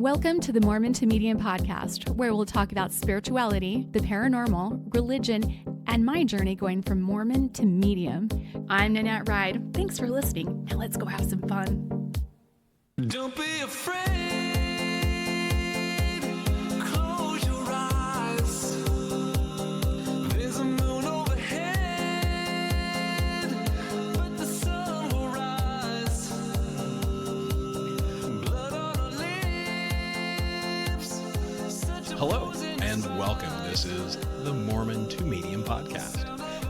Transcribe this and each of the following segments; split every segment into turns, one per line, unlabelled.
Welcome to the Mormon to Medium podcast, where we'll talk about spirituality, the paranormal, religion, and my journey going from Mormon to medium. I'm Nannette Ride. Thanks for listening. Now let's go have some fun.
Don't be afraid. Close your eyes. There's a moon overhead, but the sun will rise. Blood on our lips.
Hello and welcome. This is the Mormon to Medium podcast.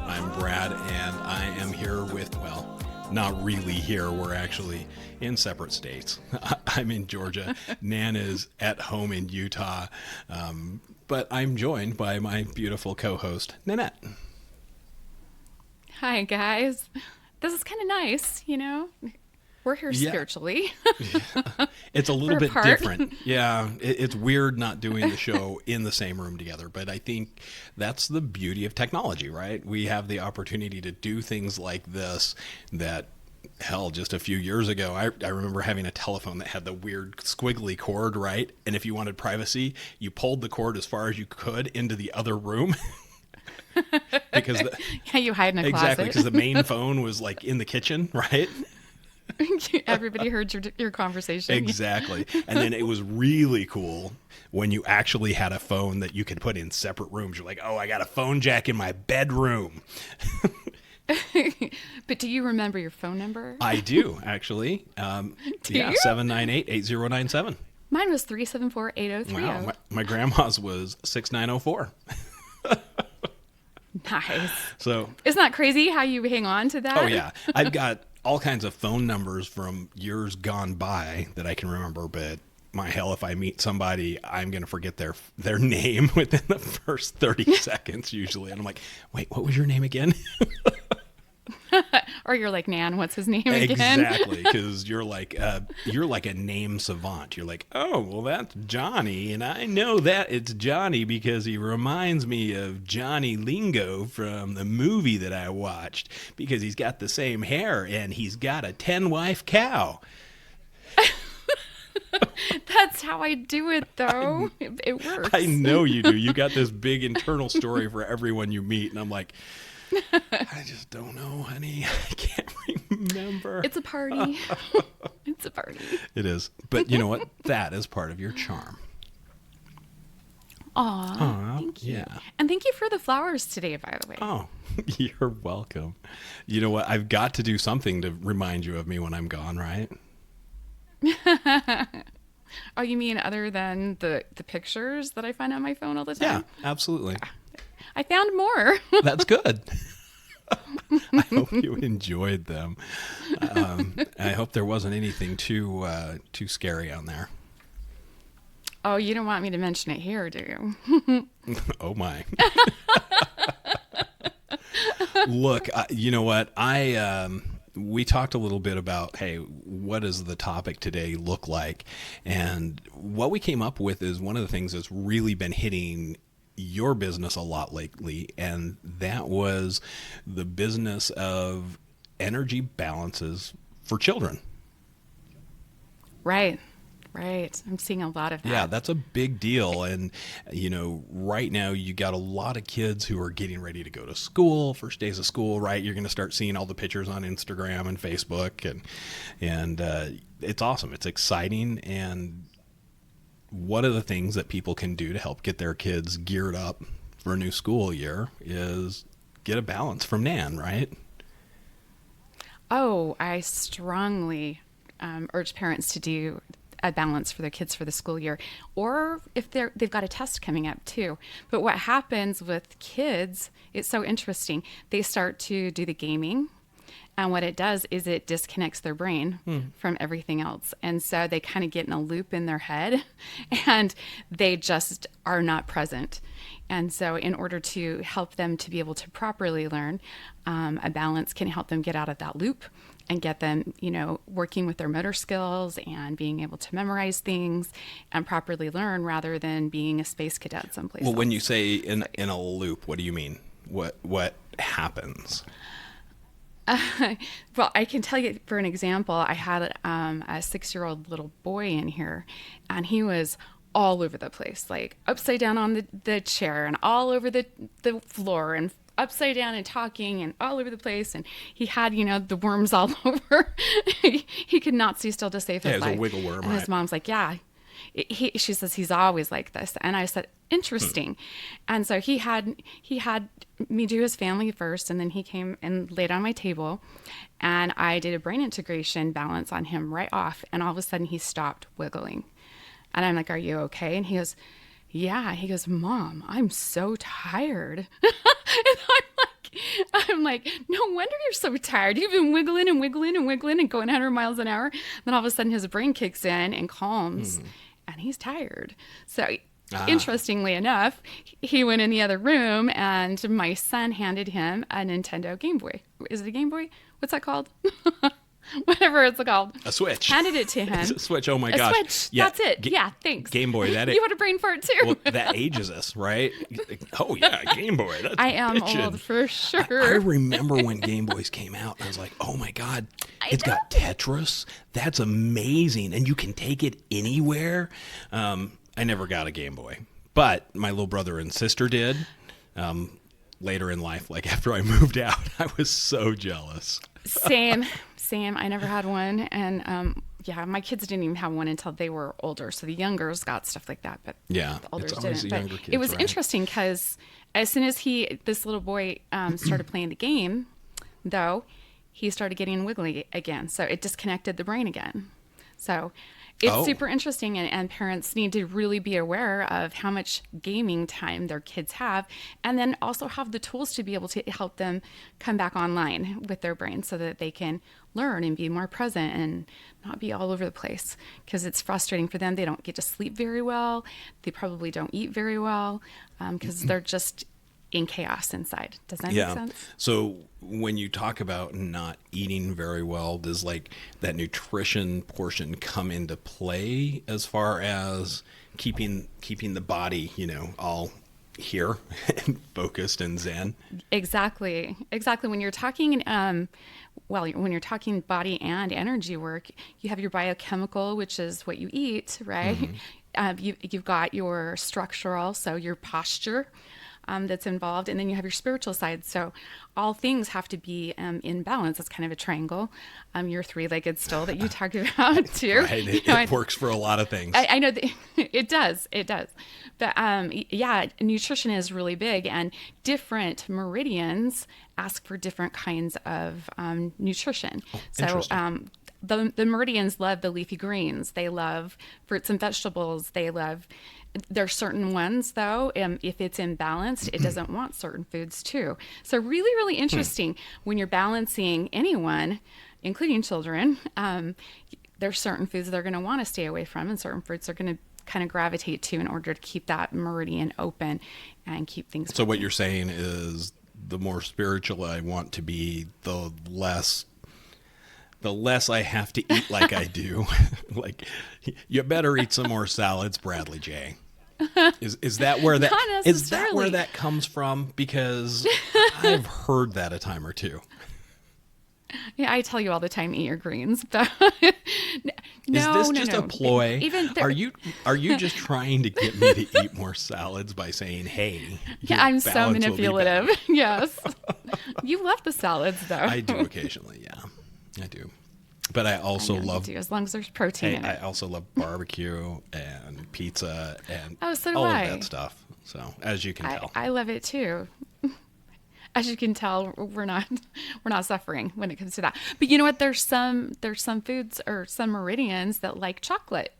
I'm Brad and I am here with, well, not really here. We're actually in separate states. I'm in Georgia. Nan is at home in Utah. But I'm joined by my beautiful co-host, Nannette.
Hi, guys. This is kind of nice, you know? We're here spiritually.
It's a little
We're
bit
apart.
different. Yeah, it's weird not doing the show in the same room together, but I think that's the beauty of technology, right? We have the opportunity to do things like this that, hell, just a few years ago, I remember having a telephone that had the weird squiggly cord, right? And if you wanted privacy, you pulled the cord as far as you could into the other room. because
You hide in a closet.
Exactly, because the main phone was like in the kitchen, right?
Everybody heard your conversation.
Exactly. And then it was really cool when you actually had a phone that you could put in separate rooms. You're like, oh, I got a phone jack in my bedroom.
But do you remember your phone number?
I do, actually.
Do
yeah,
you?
798-8097.
Mine was 374-8030.
Wow, my grandma's was 6904.
Nice.
So,
Isn't that crazy how you hang on to that?
oh yeah, I've got all kinds of phone numbers from years gone by that I can remember, but my hell, if I meet somebody, I'm going to forget their name within the first 30 seconds usually. And I'm like, wait, what was your name again?
Or you're like, Nan, what's his name again?
Exactly, because you're like a name savant. You're like, oh, well, that's Johnny, and I know that it's Johnny because he reminds me of Johnny Lingo from the movie that I watched because he's got the same hair and he's got a 10-wife cow.
That's how I do it, though. It works.
I know you do. You got this big internal story for everyone you meet, and I'm like, I just don't know, honey. I can't remember.
It's a party. It's a party.
It is. But you know what? That is part of your charm.
Aw, thank you.
Yeah.
And thank you for the flowers today, by the way.
Oh, you're welcome. You know what? I've got to do something to remind you of me when I'm gone, right?
Oh, you mean other than the pictures that I find on my phone all the time?
Yeah, absolutely.
I found more.
That's good. I hope you enjoyed them. I hope there wasn't anything too scary on there.
Oh, you don't want me to mention it here, do you?
Oh my. Look, you know what? We talked a little bit about, hey, what does the topic today look like? And what we came up with is one of the things that's really been hitting your business a lot lately, and that was the business of energy balances for children.
Right. I'm seeing a lot of that.
Yeah, that's a big deal. And, you know, right now you got a lot of kids who are getting ready to go to school, first days of school, right? You're going to start seeing all the pictures on Instagram and Facebook, and it's awesome. It's exciting. And one of the things that people can do to help get their kids geared up for a new school year is get a balance from Nan, right?
Oh, I strongly urge parents to do a balance for their kids for the school year, or if they've got a test coming up too. But what happens with kids, it's so interesting. They start to do the gaming, and what it does is it disconnects their brain from everything else. And so they kind of get in a loop in their head and they just are not present. And so in order to help them to be able to properly learn, a balance can help them get out of that loop and get them, you know, working with their motor skills and being able to memorize things and properly learn rather than being a space cadet someplace
Well,
else.
when you say in a loop, what do you mean? What happens?
Well, I can tell you for an example, I had a 6-year-old little boy in here, and he was all over the place, like upside down on the chair and all over the floor and upside down and talking and all over the place. And he had, the worms all over. He could not see still to save his
Yeah, it was
life.
a wiggle worm,
And his
right?
mom's like, yeah. She says he's always like this. And I said, interesting. And so he had me do his family first, and then he came and laid on my table, and I did a brain integration balance on him right off, and all of a sudden he stopped wiggling. And I'm like, are you okay? And he goes, yeah. He goes, Mom, I'm so tired. And I'm like, no wonder you're so tired. You've been wiggling and wiggling and wiggling and going 100 miles an hour. Then all of a sudden his brain kicks in and calms, and he's tired. So interestingly enough, he went in the other room, and my son handed him a Nintendo Game Boy. Is it a Game Boy? What's that called? Whatever it's called.
A Switch.
Handed it to him.
It's a Switch. Oh my
A
gosh.
Switch.
Yeah.
That's it. Yeah, thanks.
Game Boy. That
You had a brain fart too.
well, that ages us, right? Oh yeah, Game Boy. That's
I am
bitchin'.
old for sure.
I remember when Game Boys came out, and I was like, oh my God, it's got Tetris. That's amazing. And you can take it anywhere. I never got a Game Boy, but my little brother and sister did. Later in life, like after I moved out, I was so jealous.
Same. I never had one. And yeah, my kids didn't even have one until they were older. So the youngers got stuff like that, but
Yeah,
the olders
it's always
didn't.
the
But
younger
it was
kids, right?
interesting because as soon as this little boy started playing the game, though, he started getting wiggly again. So it disconnected the brain again. So it's super interesting, and parents need to really be aware of how much gaming time their kids have, and then also have the tools to be able to help them come back online with their brain so that they can learn and be more present and not be all over the place, because it's frustrating for them. They don't get to sleep very well. They probably don't eat very well because they're just in chaos inside. Does that make sense?
So when you talk about not eating very well, does like that nutrition portion come into play as far as keeping the body, all here and focused and zen?
Exactly. When you're talking, when you're talking body and energy work, you have your biochemical, which is what you eat, right? You've got your structural, so your posture. That's involved, and then you have your spiritual side. So all things have to be in balance. It's kind of a triangle. Your three-legged stool that you talked about too.
Right, it works for a lot of things.
I know that it does. But yeah, nutrition is really big, and different meridians ask for different kinds of nutrition. So
interesting.
the meridians love the leafy greens. They love fruits and vegetables. There's certain ones, though, if it's imbalanced, it doesn't want certain foods, too. So really, really interesting when you're balancing anyone, including children. There's certain foods they're going to want to stay away from, and certain fruits they're going to kind of gravitate to in order to keep that meridian open and keep things.
So what you're saying is the more spiritual I want to be, the less I have to eat like I do. Like, you better eat some more salads, Bradley J. Is that where that
Not
is that where
necessarily.
that comes from? Because I've heard that a time or two.
Yeah, I tell you all the time, eat your greens. But
Is this just a ploy?
Even there,
Are you just trying to get me to eat more salads by saying, "Hey, your
I'm so
balance will be
manipulative.
better"?
Yes, you love the salads, though.
I do occasionally, yeah, I do. But I also
I know you
love
do, as long as there's protein in
I
it.
also love barbecue and pizza and
Oh, so do
all
I.
of that stuff. So as you can tell,
I love it too. As you can tell, we're not suffering when it comes to that. But you know what? There's some foods or some meridians that like chocolate,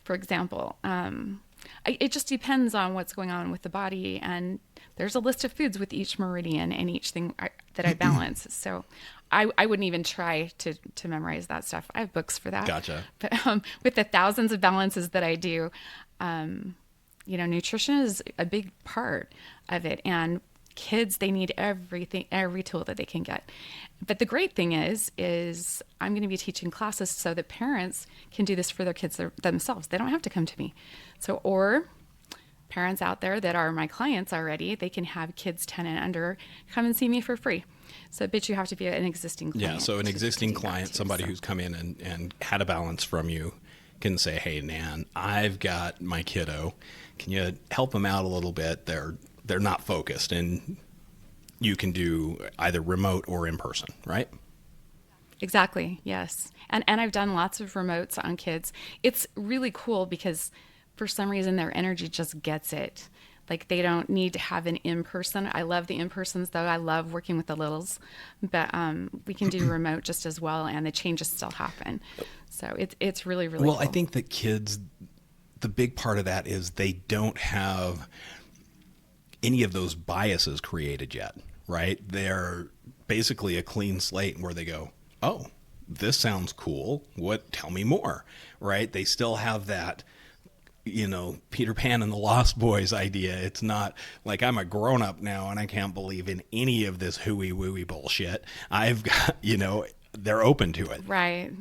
for example. It just depends on what's going on with the body, and there's a list of foods with each meridian and each thing that I balance. So I wouldn't even try to memorize that stuff. I have books for that.
Gotcha.
But with the thousands of balances that I do, nutrition is a big part of it. And kids, they need everything, every tool that they can get. But the great thing is I'm going to be teaching classes so that parents can do this for their kids themselves. They don't have to come to me. So, or parents out there that are my clients already, they can have kids 10 and under come and see me for free. So, but you have to be an existing client.
Yeah, so an existing
do that
client,
too,
somebody
so.
who's come in and had a balance from you, can say, hey, Nan, I've got my kiddo. Can you help them out a little bit? They're not focused, and you can do either remote or in person, right?
Exactly. Yes. And I've done lots of remotes on kids. It's really cool because for some reason their energy just gets it. Like they don't need to have an in-person. I love the in-persons though. I love working with the littles, but we can do remote just as well, and the changes still happen. So it's really, really
Well,
cool.
I think that kids, the big part of that is they don't have any of those biases created yet, right? They're basically a clean slate where they go, oh, this sounds cool. Tell me more, right? They still have that, Peter Pan and the Lost Boys idea. It's not like I'm a grown up now and I can't believe in any of this hooey wooey bullshit. I've got, they're open to it.
Right.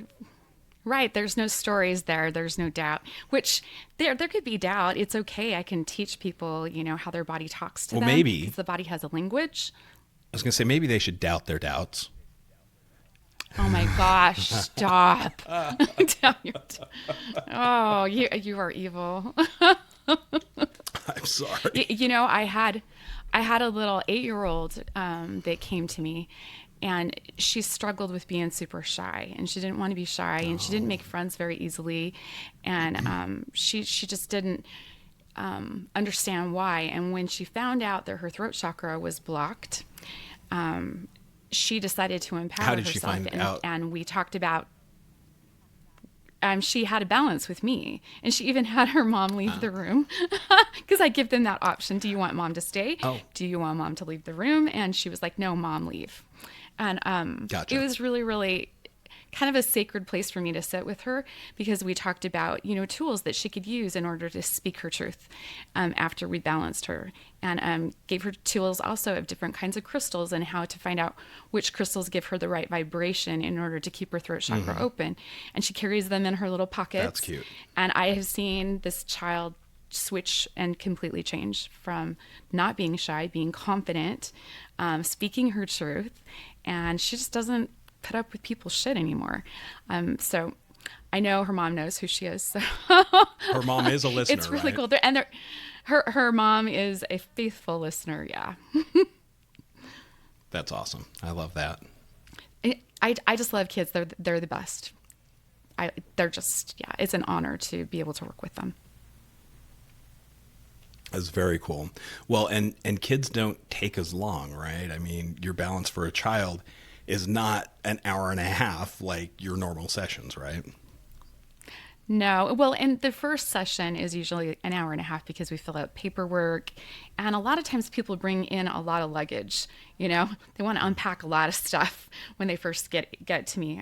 Right. There's no stories there. There's no doubt, which there could be doubt. It's okay. I can teach people, how their body talks to
Well,
them.
maybe.
Because the body has a language.
I was going to say, maybe they should doubt their doubts.
Oh my gosh, stop. Oh, you are evil.
I'm sorry.
I had a little 8-year-old that came to me, and she struggled with being super shy, and she didn't want to be shy, and she didn't make friends very easily, and she just didn't understand why. And when she found out that her throat chakra was blocked, she decided to empower
How did
herself.
she find out?
And we talked about. She had a balance with me, and she even had her mom leave the room because I give them that option. Do you want mom to stay?
Oh.
Do you want mom to leave the room? And she was like, no, mom, leave. And
Gotcha.
it was really, really kind of a sacred place for me to sit with her, because we talked about, tools that she could use in order to speak her truth after we balanced her, and gave her tools also of different kinds of crystals and how to find out which crystals give her the right vibration in order to keep her throat chakra open. And she carries them in her little pockets.
That's cute.
And I have seen this child switch and completely change from not being shy, being confident, speaking her truth, and she just doesn't put up with people's shit anymore. So I know her mom knows who she is. So
Her mom is a listener,
it's really
right?
cool. And her mom is a faithful listener. Yeah.
That's awesome. I love that.
I just love kids. They're the best. They're just, yeah, it's an honor to be able to work with them.
That's very cool. Well, and kids don't take as long, right? I mean, your balance for a child is not an hour and a half like your normal sessions, right?
No. Well, and the first session is usually an hour and a half because we fill out paperwork. And a lot of times people bring in a lot of luggage, they want to unpack a lot of stuff when they first get to me.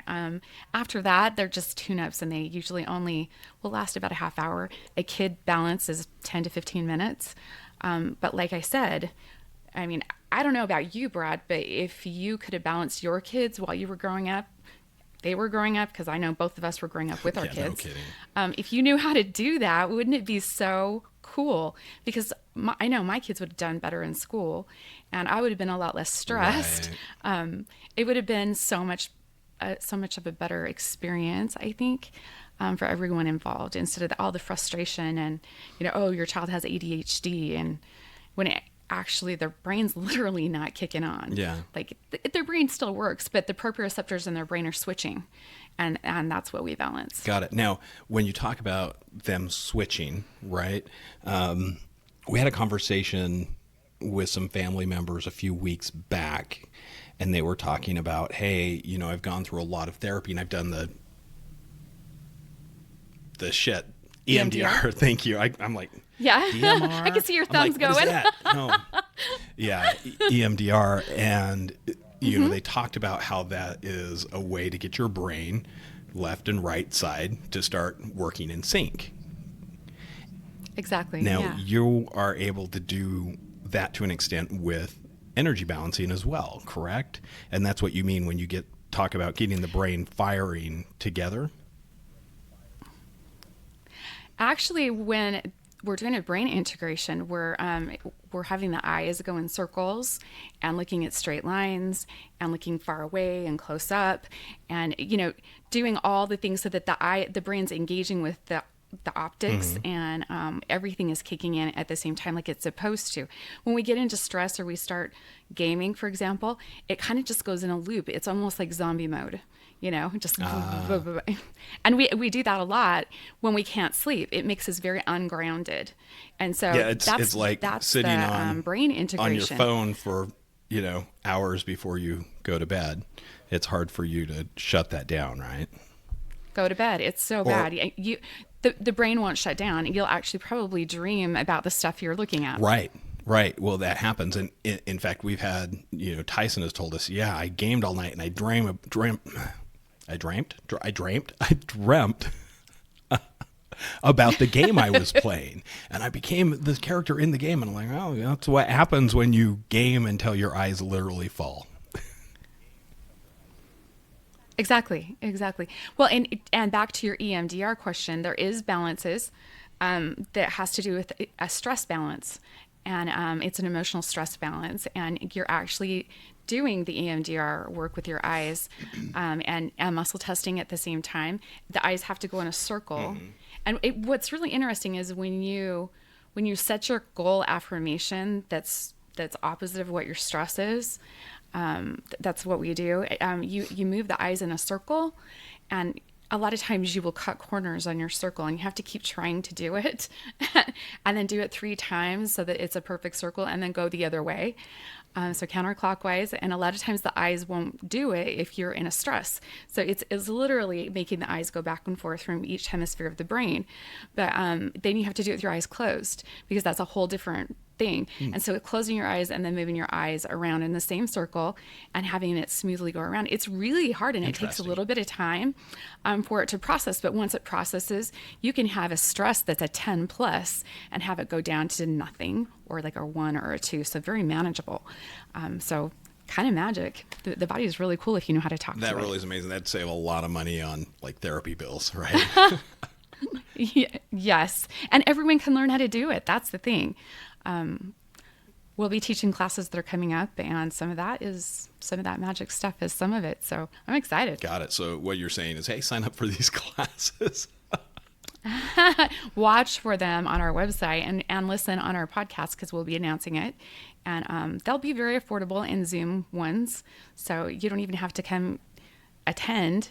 After that, they're just tune-ups, and they usually only will last about a half hour. A kid balance is 10 to 15 minutes. But like I said, I mean, I don't know about you, Brad, but if you could have balanced your kids while you were growing up, they were growing up, because I know both of us were growing up with our
Yeah,
kids.
no kidding.
If you knew how to do that, wouldn't it be so cool? Because I know my kids would have done better in school, and I would have been a lot less stressed.
Right.
It would have been so much of a better experience, I think, for everyone involved, instead of all the frustration and, oh, your child has ADHD, and when actually their brain's literally not kicking on.
Yeah.
Like their brain still works, but the proprioceptors in their brain are switching, and that's what we balance.
Got it. Now, when you talk about them switching, right? We had a conversation with some family members a few weeks back, and they were talking about, hey, I've gone through a lot of therapy, and I've done the shit. EMDR. Thank you. I'm like,
Yeah.
EMR?
I can see your
I'm
thumbs
like, what is
going.
that? No. Yeah, EMDR. And, they talked about how that is a way to get your brain, left and right side, to start working in sync.
Exactly.
Now,
yeah.
you are able to do that to an extent with energy balancing as well, correct? And that's what you mean when you talk about getting the brain firing together?
Actually, when we're doing a brain integration where we're having the eyes go in circles and looking at straight lines and looking far away and close up, and doing all the things so that the brain's engaging with the optics, and everything is kicking in at the same time like it's supposed to. When we get into stress or we start gaming, for example, it kind of just goes in a loop. It's almost like zombie mode, just and we do that a lot when we can't sleep. It makes us very ungrounded, and so
it's like
that's
sitting
the,
on
brain integration
on your phone for hours before you go to bed. It's hard for you to shut that down, right?
Go to bed. It's so bad. The brain won't shut down. You'll actually probably dream about the stuff you're looking at.
Right. Well, that happens. And in fact, we've had, Tyson has told us, I gamed all night and I dreamt about the game I was playing, and I became this character in the game. And I'm like, oh, that's what happens when you game until your eyes literally fall.
Exactly. Well, and back to your EMDR question, there is balances that has to do with a stress balance, and it's an emotional stress balance, and you're actually doing the EMDR work with your eyes and muscle testing at the same time. The eyes have to go in a circle, and what's really interesting is when you set your goal affirmation that's opposite of what your stress is. That's what we do. You move the eyes in a circle, and a lot of times you will cut corners on your circle, and you have to keep trying to do it and then do it 3 times so that it's a perfect circle, and then go the other way. So counterclockwise, and a lot of times the eyes won't do it if you're in a stress. So it's literally making the eyes go back and forth from each hemisphere of the brain. But then you have to do it with your eyes closed, because that's a whole different thing. And so closing your eyes and then moving your eyes around in the same circle and having it smoothly go around, it's really hard, and it takes a little bit of time for it to process. But once it processes, you can have a stress that's a 10 plus and have it go down to nothing, or like a 1 or a 2. So very manageable. So kind of magic. The body is really cool if you know how to talk to it.
That really is amazing. That'd save a lot of money on like therapy bills, right?
Yes. And everyone can learn how to do it. That's the thing. We'll be teaching classes that are coming up, and some of that magic stuff is some of it. So I'm excited.
Got it. So what you're saying is, hey, sign up for these classes.
Watch for them on our website and listen on our podcast, because we'll be announcing it. And they'll be very affordable in Zoom ones. So you don't even have to come attend.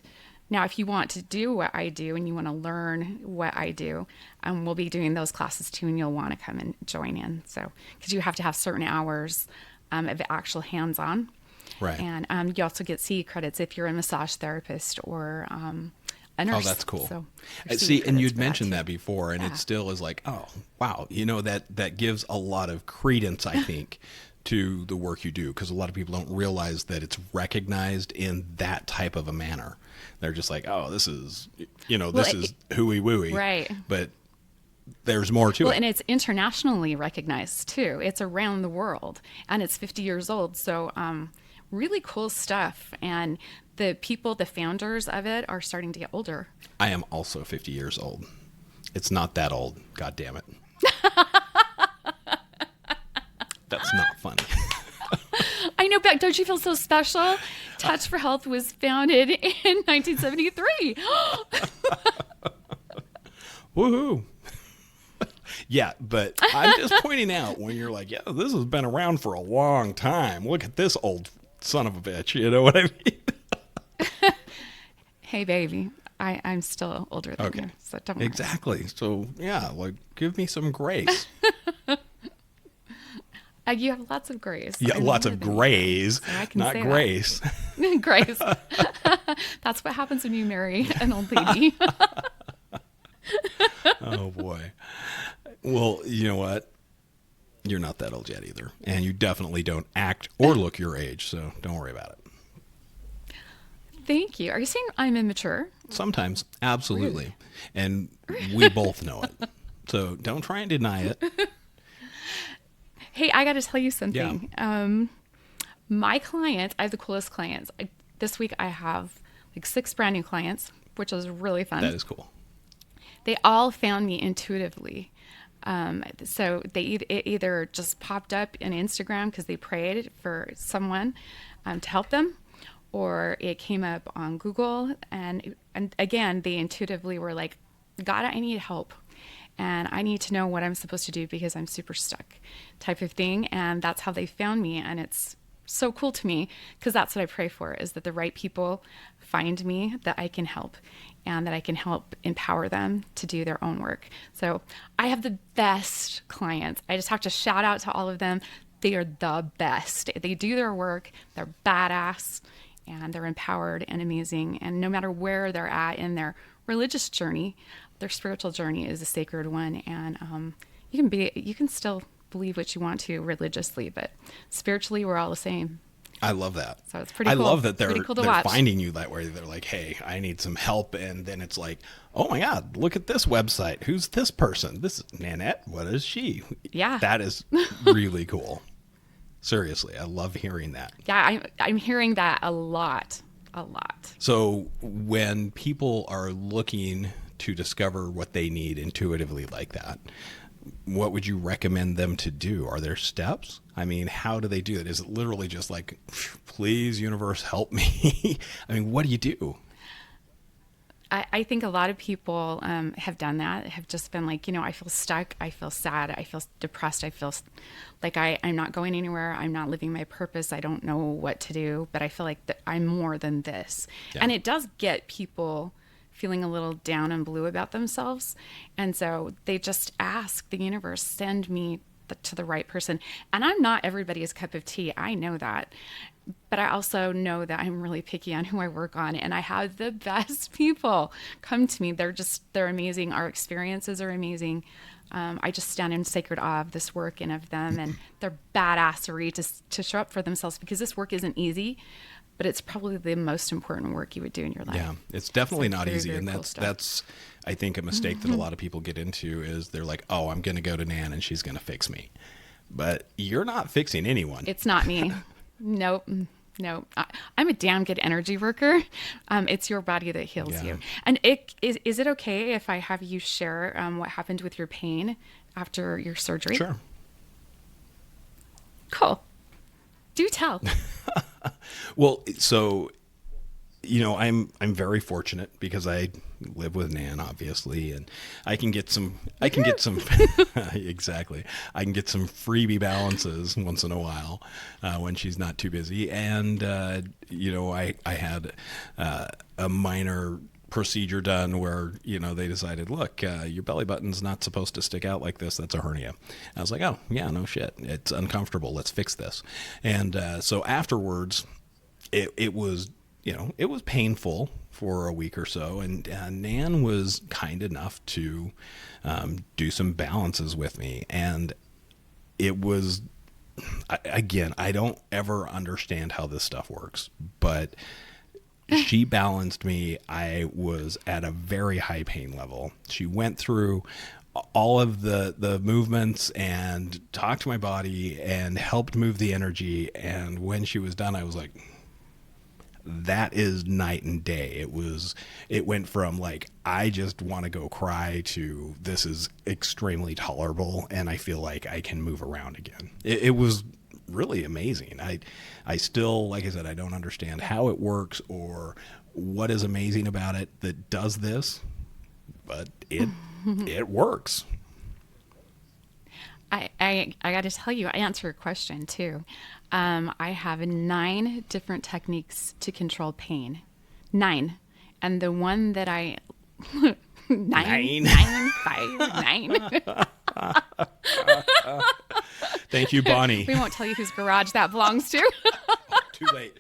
Now, if you want to do what I do and you want to learn what I do, we'll be doing those classes too, and you'll want to come and join in. So, because you have to have certain hours of actual hands-on.
Right.
And you also get CE credits if you're a massage therapist or a nurse.
Oh, that's cool.
So
see, and you'd mentioned that before, and it still is like, oh, wow. That gives a lot of credence, I think, to the work you do, because a lot of people don't realize that it's recognized in that type of a manner. They're just like, oh, this is, this is hooey wooey.
Right.
But there's more to it.
And it's internationally recognized too. It's around the world, and it's 50 years old. So really cool stuff. And the founders of it are starting to get older.
I am also 50 years old. It's not that old. God damn it. That's not funny.
I know, but don't you feel so special? Touch for Health was founded in 1973.
Woohoo. Yeah, but I'm just pointing out when you're like, yeah, this has been around for a long time. Look at this old son of a bitch. You know what I mean?
Hey, baby. I'm still older than you, so don't worry.
Exactly. So, yeah, like, give me some grace.
You have lots of grace.
Yeah, lots of grays, so not grace.
Grace. That's what happens when you marry an old lady.
Oh, boy. Well, you know what? You're not that old yet either. And you definitely don't act or look your age, so don't worry about it.
Thank you. Are you saying I'm immature?
Sometimes, absolutely. Really? And we both know it. So don't try and deny it.
Hey, I got to tell you something.
Yeah.
My clients, I have the coolest clients. This week I have like 6 brand new clients, which is really fun.
That is cool.
They all found me intuitively. So it either just popped up in Instagram because they prayed for someone to help them, or it came up on Google. And again, they intuitively were like, God, I need help. And I need to know what I'm supposed to do because I'm super stuck, type of thing. And that's how they found me. And it's so cool to me because that's what I pray for, is that the right people find me, that I can help, and that I can help empower them to do their own work. So I have the best clients. I just have to shout out to all of them. They are the best. They do their work. They're badass, and they're empowered and amazing. And no matter where they're at in their religious journey, their spiritual journey is a sacred one. And you can still believe what you want to religiously, but spiritually we're all the same.
I love that.
So it's pretty
I
cool.
love that they're
Pretty cool to watch.
finding you that way. They're like, hey, I need some help. And then it's like, oh my God, look at this website. Who's this person? This is Nannette. What is she?
Yeah.
That is really cool. Seriously, I love hearing that.
Yeah, I'm hearing that a lot.
So when people are looking to discover what they need intuitively like that, what would you recommend them to do? Are there steps? I mean, how do they do it? Is it literally just like, please, universe, help me? I mean, what do you do?
I think a lot of people have done that, have just been like, I feel stuck. I feel sad. I feel depressed. I feel like I'm not going anywhere. I'm not living my purpose. I don't know what to do, but I feel like that I'm more than this. Yeah. And it does get people feeling a little down and blue about themselves. And so they just ask the universe, send me to the right person. And I'm not everybody's cup of tea. I know that. But I also know that I'm really picky on who I work on, and I have the best people come to me. They're amazing. Our experiences are amazing. I just stand in sacred awe of this work and of them and their badassery to show up for themselves, because this work isn't easy, but it's probably the most important work you would do in your life.
Yeah, it's definitely not easy.
Very
And
cool
that's, I think, a mistake that a lot of people get into is they're like, oh, I'm going to go to Nan and she's going to fix me. But you're not fixing anyone.
It's not me. Nope. I'm a damn good energy worker. It's your body that heals you. And is it okay if I have you share what happened with your pain after your surgery?
Sure.
Cool. Do tell.
Well, so, I'm very fortunate because I live with Nan, obviously, and I can get some exactly. I can get some freebie balances once in a while when she's not too busy. And, I had a minor procedure done where, they decided, look, your belly button's not supposed to stick out like this. That's a hernia. I was like, oh, yeah, no shit. It's uncomfortable. Let's fix this. And so afterwards, it was, it was painful for a week or so. And Nan was kind enough to do some balances with me. And it was, again, I don't ever understand how this stuff works, but she balanced me. I was at a very high pain level. She went through all of the movements and talked to my body and helped move the energy. And when she was done, I was like, that is night and day. It went from like, I just want to go cry to this is extremely tolerable and I feel like I can move around again. It was really amazing. I still, like I said, I don't understand how it works or what is amazing about it that does this, but it works.
I got to tell you, I answer your question too. I have 9 different techniques to control pain. 9. And the one that I... 9.
Thank you, Bonnie.
We won't tell you whose garage that belongs to.
Too late.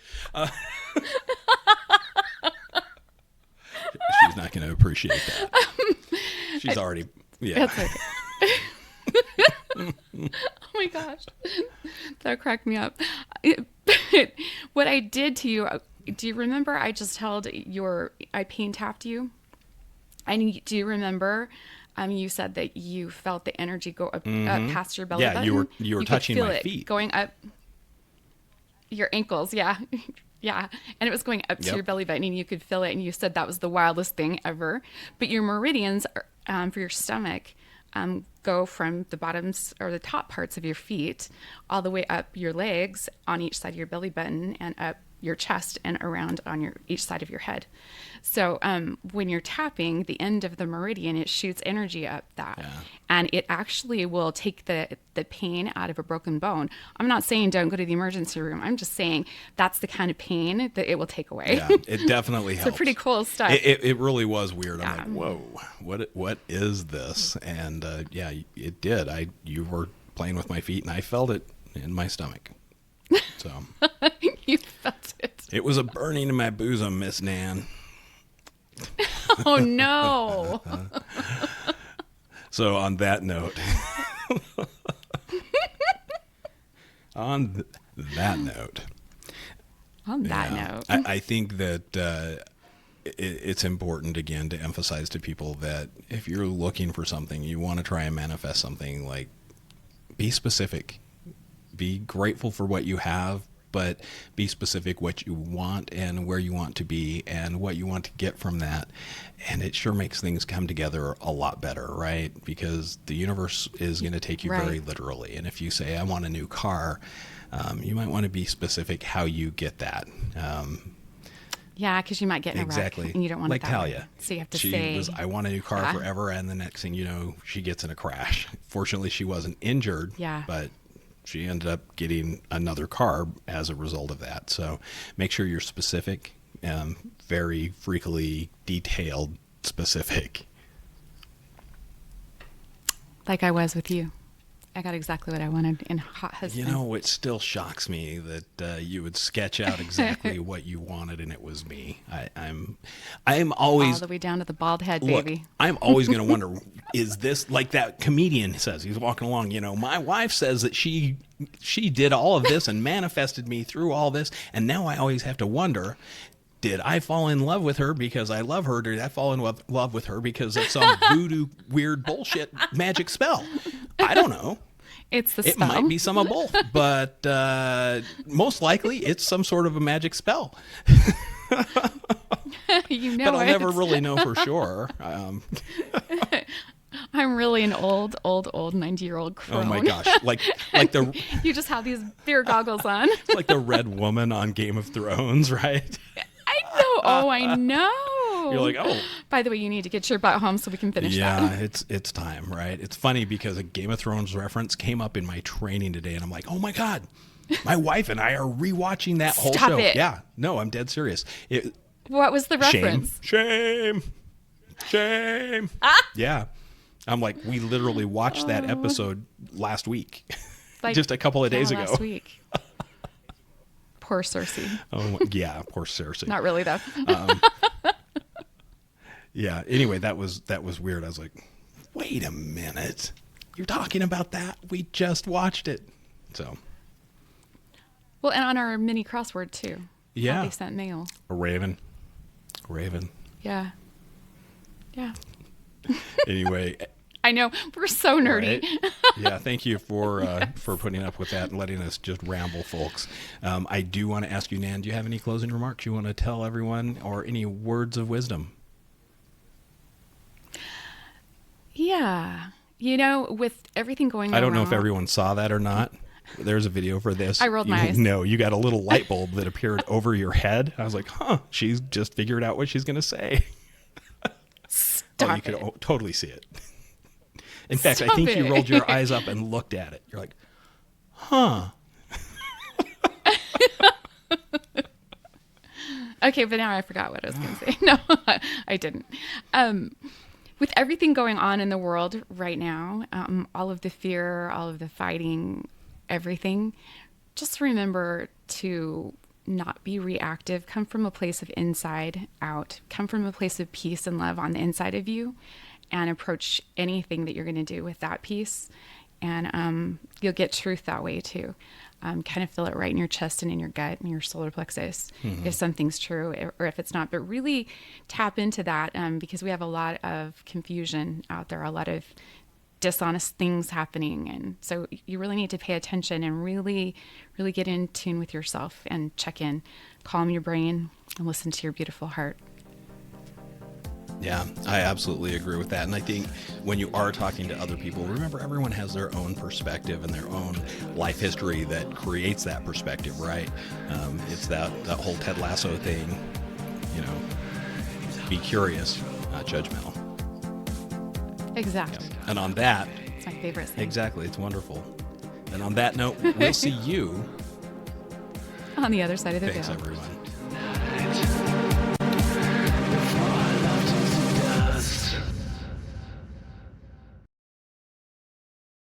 She's not going to appreciate that. She's already... Yeah.
That's okay. Oh my gosh, that cracked me up. What I did to you, do you remember? I just held I pain tapped you. And do you remember? You said that you felt the energy go up past your belly button.
Yeah, you were touching my feet,
going up your ankles. Yeah, yeah, and it was going up to your belly button, and you could feel it. And you said that was the wildest thing ever. But your meridians for your stomach go from the bottoms or the top parts of your feet all the way up your legs on each side of your belly button and up your chest and around on each side of your head. So when you're tapping the end of the meridian, it shoots energy up that, and it actually will take the pain out of a broken bone. I'm not saying don't go to the emergency room. I'm just saying that's the kind of pain that it will take away.
Yeah, it definitely helps.
It's pretty cool stuff.
It really was weird. I'm like, whoa, what is this? And yeah, it did. You were playing with my feet, and I felt it in my stomach. So
You felt it.
it was a burning in my bosom, Miss Nan.
Oh no.
So on that note, I think that it's important, again, to emphasize to people that if you're looking for something, you want to try and manifest something, like, be specific. Be grateful for what you have, but be specific what you want and where you want to be and what you want to get from that. And it sure makes things come together a lot better, right? Because the universe is going to take you very literally. And if you say, I want a new car, you might want to be specific how you get that.
Yeah, because you might get in a wreck and you don't want
like
it that way.
Talia.
So you have to
she
say,
was, I want a new car forever, and the next thing you know, she gets in a crash. Fortunately, she wasn't injured, but she ended up getting another car as a result of that. So make sure you're specific, very freakily detailed, specific.
like I was with you. I got exactly what I wanted in Hot Husband.
You know, it still shocks me that you would sketch out exactly what you wanted, and it was me. I'm always
all the way down to the bald head,
look,
baby.
I'm always going to wonder, is this like that comedian says? He's walking along. You know, my wife says that she did all of this and manifested me through all this, and now I always have to wonder. Did I fall in love with her because I love her? Or did I fall in love with her because of some voodoo, weird bullshit magic spell? I don't know.
It's the
It
spell.
might be some of both, but most likely it's some sort of a magic spell.
You know,
but I'll never really know for sure.
I'm really an old 90-year-old crone.
Oh my gosh! Like the
You just have these beer goggles on.
like the Red Woman on Game of Thrones, right?
I know. Oh, I know.
You're like, oh.
By the way, you need to get your butt home so we can finish
Yeah,
that.
it's time, right? It's funny because a Game of Thrones reference came up in my training today, and I'm like, oh my god, my wife and I are rewatching that whole
Stop
show.
it.
Yeah, no, I'm dead serious.
What was the reference?
Shame. Yeah, I'm like, we literally watched that episode last week,
Like,
just a couple of days ago.
Last week. Poor Cersei.
Oh yeah, poor Cersei.
Not really though.
Yeah. Anyway, that was weird. I was like, wait a minute, you're talking about that? We just watched it. So.
Well, and on our mini crossword too.
Yeah.
How they sent mail.
A raven.
Yeah.
Anyway.
I know, we're so nerdy.
Right? Yeah, thank you for putting up with that and letting us just ramble, folks. I do want to ask you, Nan, do you have any closing remarks you want to tell everyone, or any words of wisdom?
Yeah. You know, with everything going on.
I don't know if everyone saw that or not. There's a video for this.
I rolled my eyes.
No, you got a little light bulb that appeared over your head. I was like, huh, she's just figured out what she's going to say.
Stop
you could
it.
totally see it. In fact, I
Stop
think
it.
you rolled your eyes up and looked at it. You're like, huh.
Okay, but now I forgot what I was going to say. No, I didn't. With everything going on in the world right now, all of the fear, all of the fighting, everything, just remember to not be reactive. Come from a place of inside out. Come from a place of peace and love on the inside of you, and approach anything that you're going to do with that peace. And you'll get truth that way too. Kind of feel it right in your chest and in your gut and your solar plexus if something's true or if it's not. But really tap into that because we have a lot of confusion out there, a lot of dishonest things happening. And so you really need to pay attention and really, really get in tune with yourself and check in, calm your brain and listen to your beautiful heart.
Yeah, I absolutely agree with that. And I think when you are talking to other people, remember everyone has their own perspective and their own life history that creates that perspective, right? It's that whole Ted Lasso thing, you know, be curious, not judgmental.
Exactly.
And on that,
It's my favorite thing.
exactly, it's wonderful. And on that note, we'll see you.
On the other side of the
Thanks,
veil.
everyone.